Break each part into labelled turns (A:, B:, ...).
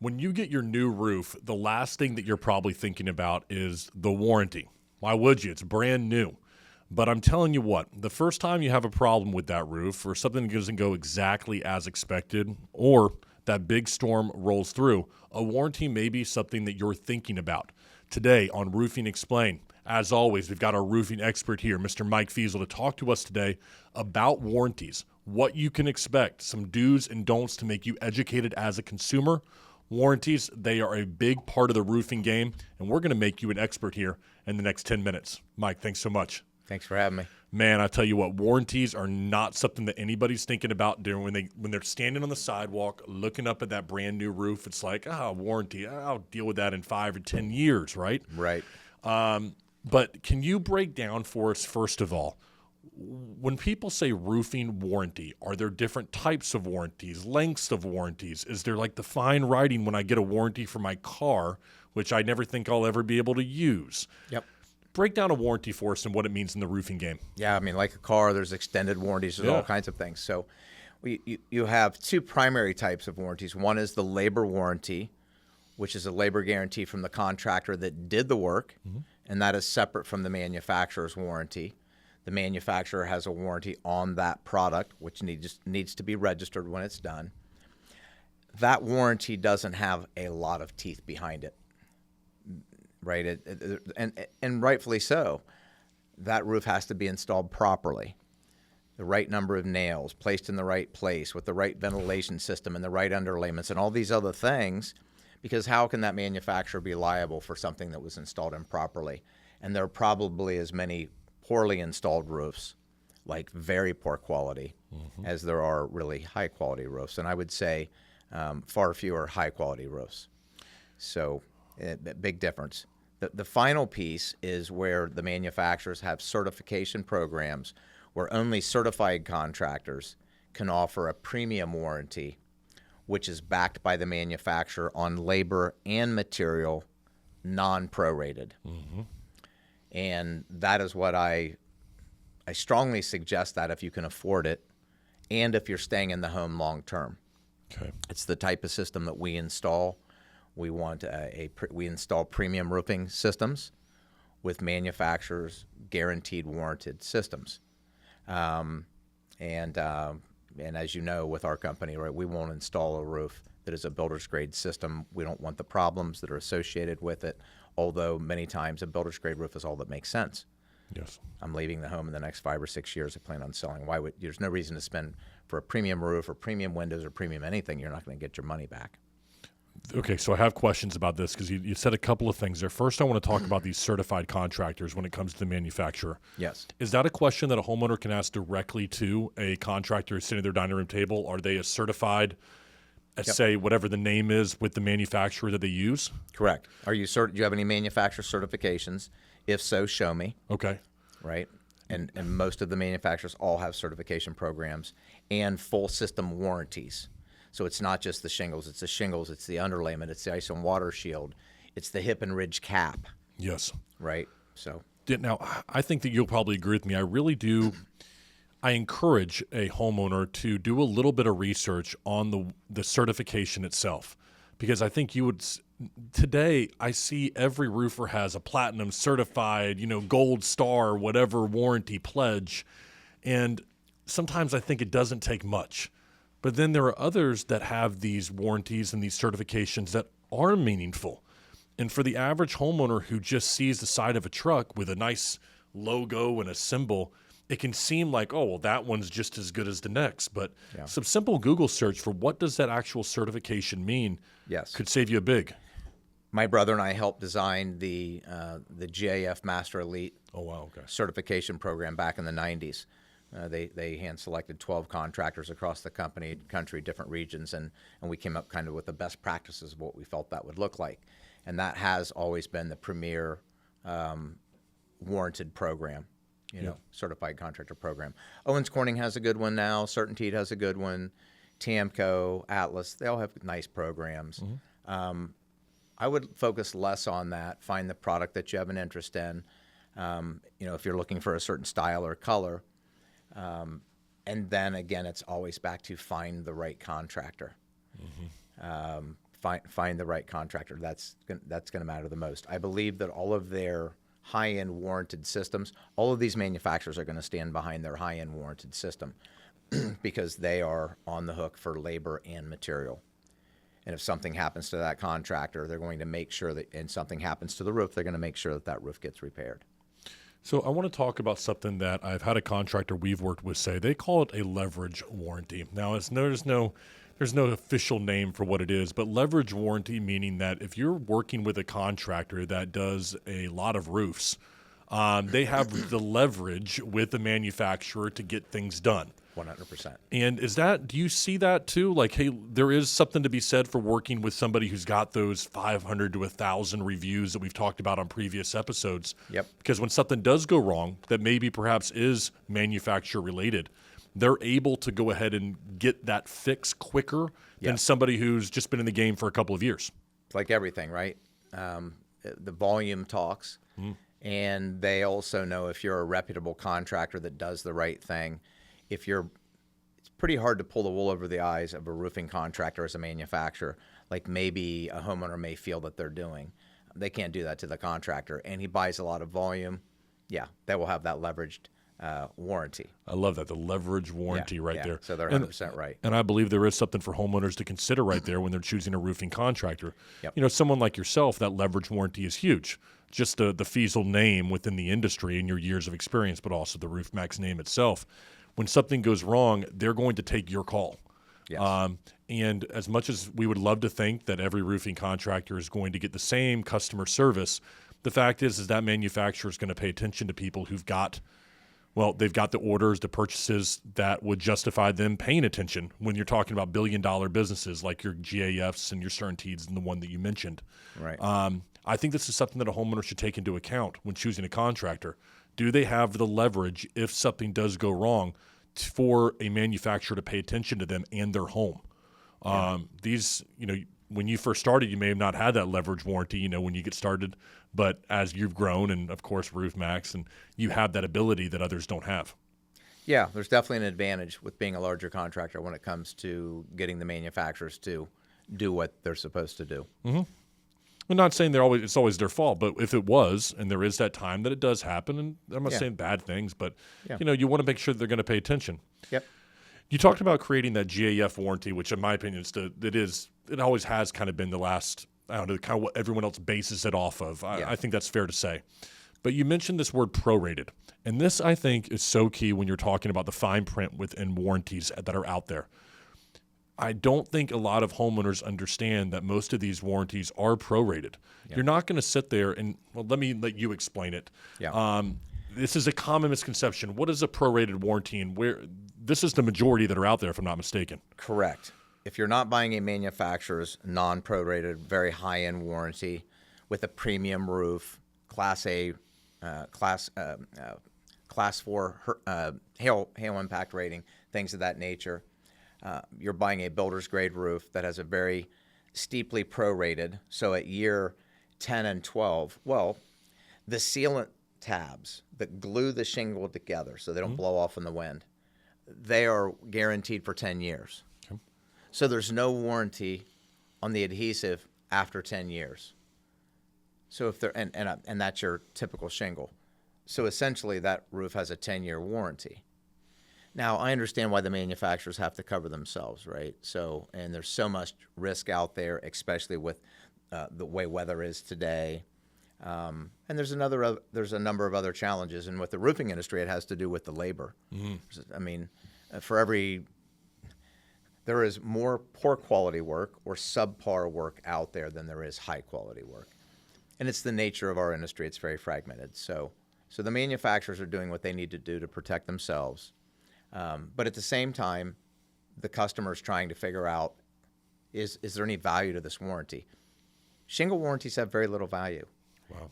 A: When you get your new roof, the last thing that you're probably thinking about is the warranty. Why would you? It's brand new. But I'm telling you what, the first time you have a problem with that roof or something doesn't go exactly as expected or that big storm rolls through, a warranty may be something that you're thinking about. Today on Roofing Explained, as always, we've got our roofing expert here, Mr. Mike Feasel, to talk to us today about warranties, what you can expect, some do's and don'ts to make you educated as a consumer. Warranties, they are a big part of the roofing game, and we're going to make you an expert here in the next 10 minutes. Mike, thanks so much.
B: Thanks for having me.
A: Man, I tell you what, warranties are not something that anybody's thinking about doing when they're standing on the sidewalk looking up at that brand new roof. It's like, warranty, I'll deal with that in 5 or 10 years, right?
B: Right.
A: But can you break down for us, first of all, when people say roofing warranty, are there different types of warranties, lengths of warranties? Is there like the fine writing when I get a warranty for my car, which I never think I'll ever be able to use?
B: Yep.
A: Break down a warranty for us and what it means in the roofing game.
B: Yeah, I mean, like a car, there's extended warranties, there's all kinds of things. So you have two primary types of warranties. One is the labor warranty, which is a labor guarantee from the contractor that did the work, and that is separate from the manufacturer's warranty. The manufacturer has a warranty on that product, which needs to be registered when it's done. That warranty doesn't have a lot of teeth behind it, right? And rightfully so. That roof has to be installed properly. The right number of nails, placed in the right place, with the right ventilation system and the right underlayments and all these other things, because how can that manufacturer be liable for something that was installed improperly? And there are probably as many poorly installed roofs, like very poor quality, as there are really high quality roofs. And I would say far fewer high quality roofs. So big difference. The final piece is where the manufacturers have certification programs where only certified contractors can offer a premium warranty, which is backed by the manufacturer on labor and material, non-prorated. And that is what I strongly suggest that if you can afford it and if you're staying in the home long term.
A: Okay.
B: It's the type of system that we install. We want we install premium roofing systems with manufacturers guaranteed warranted systems. And as you know, with our company, right, we won't install a roof that is a builder's grade system. We don't want the problems that are associated with it, although many times a builder's grade roof is all that makes sense.
A: Yes.
B: I'm leaving the home in the next 5 or 6 years. I plan on selling. There's no reason to spend for a premium roof or premium windows or premium anything. You're not going to get your money back.
A: Okay, so I have questions about this because you said a couple of things there. First, I want to talk about these certified contractors when it comes to the manufacturer.
B: Yes.
A: Is that a question that a homeowner can ask directly to a contractor sitting at their dining room table? Are they a certified, say, whatever the name is with the manufacturer that they use?
B: Correct. Do you have any manufacturer certifications? If so, show me.
A: Okay.
B: Right? And most of the manufacturers all have certification programs and full system warranties. So it's not just the shingles, it's the underlayment, it's the ice and water shield, it's the hip and ridge cap.
A: Yes.
B: Right? So
A: now, I think that you'll probably agree with me. I really do. I encourage a homeowner to do a little bit of research on the certification itself, because I think you would. Today, I see every roofer has a platinum certified, gold star, whatever warranty pledge, and sometimes I think it doesn't take much. But then there are others that have these warranties and these certifications that are meaningful. And for the average homeowner who just sees the side of a truck with a nice logo and a symbol, it can seem like, oh, well, that one's just as good as the next. But some simple Google search for what does that actual certification mean could save you a big.
B: My brother and I helped design the GAF Master Elite certification program back in the 90s. They hand-selected 12 contractors across the country, different regions, and we came up kind of with the best practices of what we felt that would look like. And that has always been the premier warranted program, certified contractor program. Owens Corning has a good one now. CertainTeed has a good one. TAMCO, Atlas, they all have nice programs. I would focus less on that, find the product that you have an interest in. If you're looking for a certain style or color, and then again, it's always back to find the right contractor. find the right contractor. That's going to matter the most. I believe that all of their high-end warranted systems, all of these manufacturers are going to stand behind their high-end warranted system because they are on the hook for labor and material. And if something happens to that contractor, they're going to make sure that, and something happens to the roof, they're going to make sure that that roof gets repaired.
A: So I want to talk about something that I've had a contractor we've worked with say. They call it a leverage warranty. Now, there's no official name for what it is, but leverage warranty meaning that if you're working with a contractor that does a lot of roofs, they have the leverage with the manufacturer to get things done.
B: 100%.
A: And do you see that too? Like, hey, there is something to be said for working with somebody who's got those 500 to 1,000 reviews that we've talked about on previous episodes.
B: Yep.
A: Because when something does go wrong that maybe perhaps is manufacturer related, they're able to go ahead and get that fix quicker than somebody who's just been in the game for a couple of years.
B: It's like everything, right? The volume talks, and they also know if you're a reputable contractor that does the right thing. It's pretty hard to pull the wool over the eyes of a roofing contractor as a manufacturer, like maybe a homeowner may feel that they're doing. They can't do that to the contractor, and he buys a lot of volume. Yeah, they will have that leveraged warranty.
A: I love that, the leverage warranty there.
B: So they're 100% right.
A: And I believe there is something for homeowners to consider right there when they're choosing a roofing contractor.
B: Yep.
A: You know, someone like yourself, that leverage warranty is huge. Just the Feasel name within the industry and your years of experience, but also the Roof Maxx name itself. When something goes wrong, they're going to take your call.
B: Yes.
A: And as much as we would love to think that every roofing contractor is going to get the same customer service, the fact is that manufacturer is going to pay attention to people who've got, they've got the orders, the purchases that would justify them paying attention when you're talking about billion-dollar businesses like your GAFs and your Certainties and the one that you mentioned.
B: Right.
A: I think this is something that a homeowner should take into account when choosing a contractor. Do they have the leverage if something does go wrong for a manufacturer to pay attention to them and their home? When you first started, you may have not had that leverage warranty, when you get started. But as you've grown, and of course, Roof Maxx, and you have that ability that others don't have.
B: Yeah, there's definitely an advantage with being a larger contractor when it comes to getting the manufacturers to do what they're supposed to do.
A: Mm-hmm. I'm not saying it's always their fault, but if it was, and there is that time that it does happen, and I'm not saying bad things, but you want to make sure that they're going to pay attention.
B: Yep.
A: You talked about creating that GAF warranty, which in my opinion it always has kind of been the last, kind of what everyone else bases it off of. I think that's fair to say. But you mentioned this word prorated, and this I think is so key when you're talking about the fine print within warranties that are out there. I don't think a lot of homeowners understand that most of these warranties are prorated. You're not going to sit there and, let me let you explain it.
B: Yeah.
A: This is a common misconception. What is a prorated warranty, and where this is the majority that are out there, if I'm not mistaken?
B: Correct. If you're not buying a manufacturer's non-prorated, very high-end warranty with a premium roof, Class A, Class 4 hail impact rating, things of that nature, you're buying a builder's grade roof that has a very steeply prorated. So at year 10 and 12, the sealant tabs that glue the shingle together so they don't blow off in the wind, they are guaranteed for 10 years. Okay. So there's no warranty on the adhesive after 10 years. So if they're and that's your typical shingle. So essentially that roof has a 10-year warranty. Now, I understand why the manufacturers have to cover themselves, right? So, and there's so much risk out there, especially with the way weather is today. And there's a number of other challenges. And with the roofing industry, it has to do with the labor. Mm-hmm. I mean, there is more poor quality work or subpar work out there than there is high quality work. And it's the nature of our industry. It's very fragmented. So the manufacturers are doing what they need to do to protect themselves. But at the same time, the customer is trying to figure out, is there any value to this warranty? Shingle warranties have very little value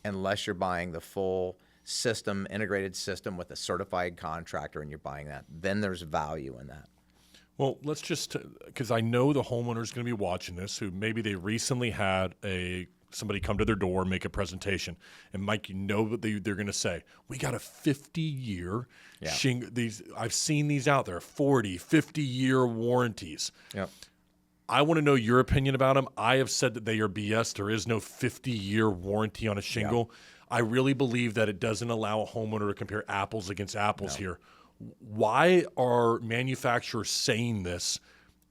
B: unless you're buying the full system, integrated system with a certified contractor and you're buying that. Then there's value in that.
A: Well, let's just, because I know the homeowner is going to be watching this who maybe they recently had somebody come to their door and make a presentation. And Mike, what they're going to say. We got a 50-year shingle. I've seen these out there, 40, 50-year warranties.
B: Yep.
A: I want to know your opinion about them. I have said that they are BS. There is no 50-year warranty on a shingle. Yeah. I really believe that it doesn't allow a homeowner to compare apples against apples here. Why are manufacturers saying this?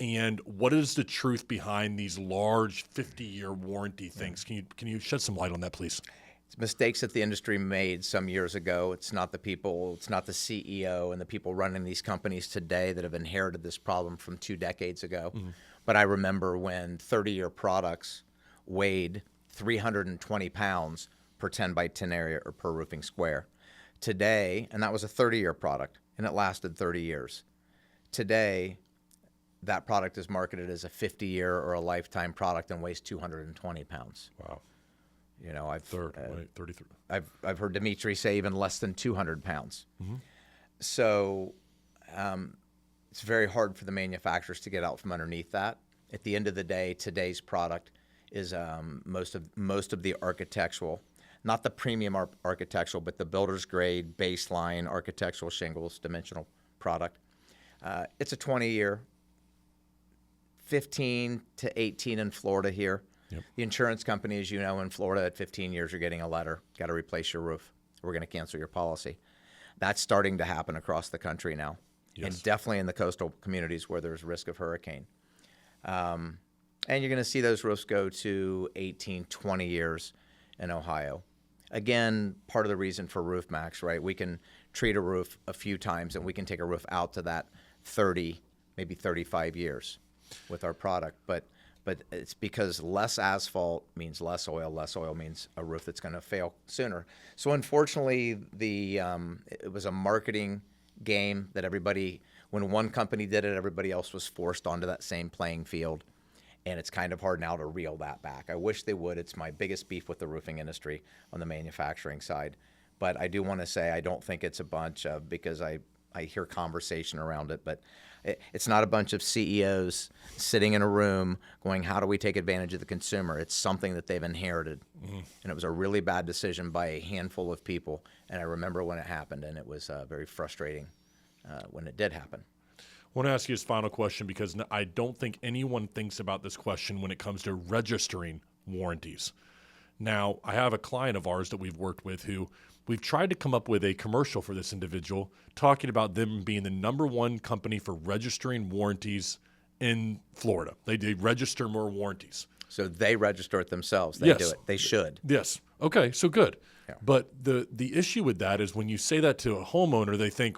A: And what is the truth behind these large 50-year warranty things? Can you shed some light on that, please?
B: It's mistakes that the industry made some years ago. It's not the people, it's not the CEO and the people running these companies today that have inherited this problem from 2 decades ago. Mm-hmm. But I remember when 30-year products weighed 320 pounds per 10 by 10 area or per roofing square. Today, and that was a 30-year product, and it lasted 30 years. Today, that product is marketed as a 50-year or a lifetime product and weighs 220 pounds.
A: Wow.
B: You know, I've
A: 33.
B: I've heard Dimitri say even less than 200 pounds. Mm-hmm. So it's very hard for the manufacturers to get out from underneath that. At the end of the day, today's product is most of the architectural, not the premium architectural, but the builder's grade baseline architectural shingles, dimensional product. It's a 20-year. 15 to 18 in Florida here. Yep. The insurance company, as you know, in Florida at 15 years, you're getting a letter, got to replace your roof. We're going to cancel your policy. That's starting to happen across the country now, and definitely in the coastal communities where there's risk of hurricane. And you're going to see those roofs go to 18, 20 years in Ohio. Again, part of the reason for Roof Maxx, right? We can treat a roof a few times, and we can take a roof out to that 30, maybe 35 years. With our product, but it's because less asphalt means less oil means a roof that's going to fail sooner. So unfortunately, it was a marketing game that when one company did it, everybody else was forced onto that same playing field, and it's kind of hard now to reel that back. I wish they would. It's my biggest beef with the roofing industry on the manufacturing side, but I do want to say I don't think it's a bunch of, because I hear conversation around it, but it's not a bunch of CEOs sitting in a room going, how do we take advantage of the consumer? It's something that they've inherited. Mm-hmm. And it was a really bad decision by a handful of people. And I remember when it happened, and it was very frustrating when it did happen.
A: I want to ask you this final question, because I don't think anyone thinks about this question when it comes to registering warranties. Now, I have a client of ours that we've worked with who we've tried to come up with a commercial for this individual talking about them being the #1 company for registering warranties in Florida. They register more warranties.
B: So they register it themselves. They do it. They should.
A: Yes. Okay, so good. Yeah. But the issue with that is when you say that to a homeowner, they think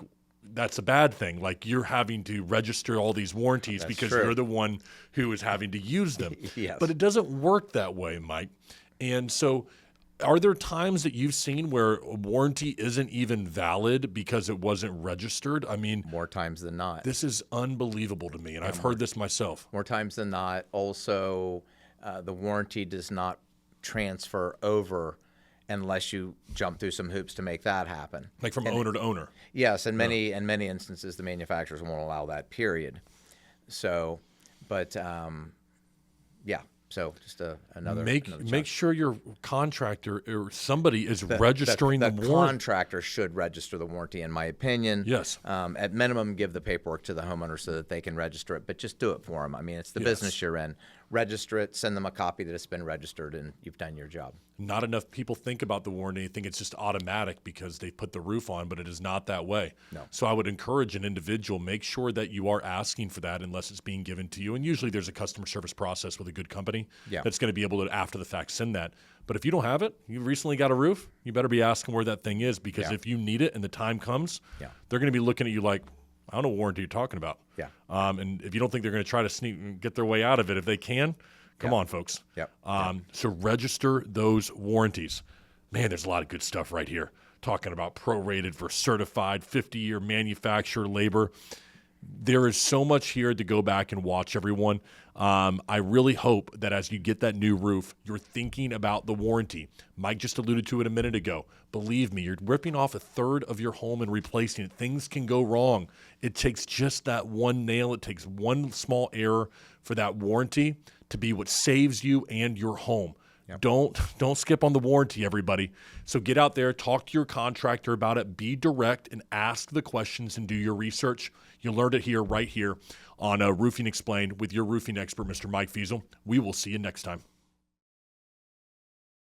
A: that's a bad thing. Like you're having to register all these warranties because you're the one who is having to use them.
B: Yes.
A: But it doesn't work that way, Mike. And so are there times that you've seen where a warranty isn't even valid because it wasn't registered? I mean,
B: more times than not.
A: This is unbelievable to me, and I've heard this myself.
B: More times than not. Also, the warranty does not transfer over unless you jump through some hoops to make that happen.
A: Like from owner to owner.
B: Yes, in many instances, the manufacturers won't allow that. Period. So, but yeah. So just another
A: make sure your contractor or somebody is registering the warranty.
B: The contractor should register the warranty, in my opinion.
A: Yes.
B: At minimum, give the paperwork to the homeowner so that they can register it, but just do it for them. I mean, it's the business you're in. Register it, send them a copy that it's been registered, and you've done your job.
A: Not enough people think about the warranty. They think it's just automatic because they put the roof on, but it is not that way.
B: No.
A: So I would encourage an individual, make sure that you are asking for that unless it's being given to you. And usually there's a customer service process with a good company that's going to be able to, after the fact, send that. But if you don't have it, you recently got a roof, you better be asking where that thing is, because if you need it and the time comes, they're going to be looking at you like, I don't know what warranty you're talking about.
B: Yeah.
A: And if you don't think they're going to try to get their way out of it, if they can, come on, folks. So register those warranties. Man, there's a lot of good stuff right here. Talking about prorated for certified 50-year manufacturer labor. There is so much here to go back and watch, everyone. I really hope that as you get that new roof, you're thinking about the warranty. Mike just alluded to it a minute ago. Believe me, you're ripping off a third of your home and replacing it. Things can go wrong. It takes just that one nail. It takes one small error for that warranty to be what saves you and your home. Don't skip on the warranty, everybody. So get out there, talk to your contractor about it, be direct, and ask the questions and do your research. You learned it here, right here on Roofing Explained with your roofing expert, Mr. Mike Feasel. We will see you next time.